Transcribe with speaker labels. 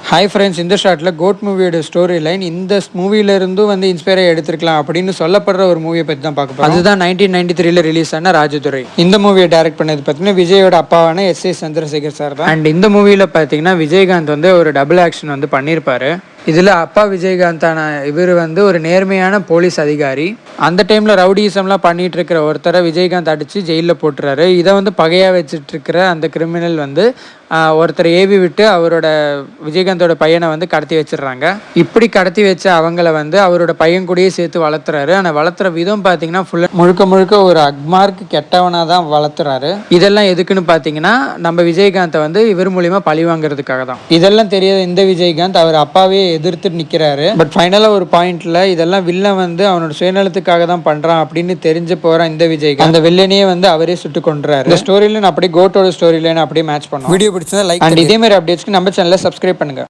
Speaker 1: Hi friends, இந்த ஷார்ட்டில் code மூவியோட story line இந்த மூவிலேருந்தும் வந்து இன்ஸ்பயராக எடுத்துருக்கலாம் அப்படின்னு சொல்லப்படுற ஒரு மூவியை பற்றி தான் பார்க்க போகிறோம். அதுதான் 1993 ரிலீஸ் ஆன ராஜதுரை. இந்த மூவியை டைரக்ட் பண்ணது பார்த்தீங்கன்னா விஜயோட அப்பாவான S.A. சந்திரசேகர் சார் தான். அண்ட் இந்த மூவியில் பார்த்தீங்கன்னா விஜயகாந்த் வந்து ஒரு டபுள் ஆக்ஷன் வந்து பண்ணியிருப்பாரு. இதில் அப்பா விஜயகாந்தான இவர் வந்து ஒரு நேர்மையான போலீஸ் அதிகாரி. அந்த டைமில் ரவுடிசம்லாம் பண்ணிகிட்டு இருக்கிற ஒருத்தரை விஜயகாந்த் அடித்து ஜெயிலில் போட்டுறாரு. இதை வந்து பகையாக வச்சுட்டு இருக்கிற அந்த கிரிமினல் வந்து ஒருத்தர் ஏவி விட்டு அவரோட விஜயகாந்தோட பையனை வந்து கடத்தி வச்சிடுறாங்க. இப்படி கடத்தி வச்ச அவங்கள வந்து அவரோட பையன் கூடயே சேர்த்து வளர்த்துறாரு. ஆனால் வளர்த்துற விதம் பார்த்தீங்கன்னா முழுக்க முழுக்க ஒரு அக்மார்க்கு கெட்டவனாக தான் வளர்த்துறாரு. இதெல்லாம் எதுக்குன்னு பார்த்தீங்கன்னா நம்ம விஜயகாந்தை வந்து இவர் மூலியமாக பழி வாங்குறதுக்காக தான். இதெல்லாம் தெரியாத இந்த விஜயகாந்த் அவர் அப்பாவே எதிர்த்து நிற்கிறாரு. பட் ஃபைனலாக ஒரு பாயிண்ட்ல இதெல்லாம் வில்லன் வந்து அவனோட சுயநலத்துக்காக தான் பண்றான் அப்படின்னு தெரிஞ்சு போறான் இந்த விஜயகாந்த். அந்த வில்லனையே வந்து அவரே சுட்டு கொன்றாரு. இந்த ஸ்டோரியில அப்படியே கோட்டோட ஸ்டோரி லைன் அப்படியே மேட்ச் பண்ணுவோம். வீடியோ பிடிச்சதா லைக் அண்ட் இதே மாதிரி அப்டேட்ஸ்க்கு நம்ம சேனலை சப்ஸ்கிரைப் பண்ணுங்க.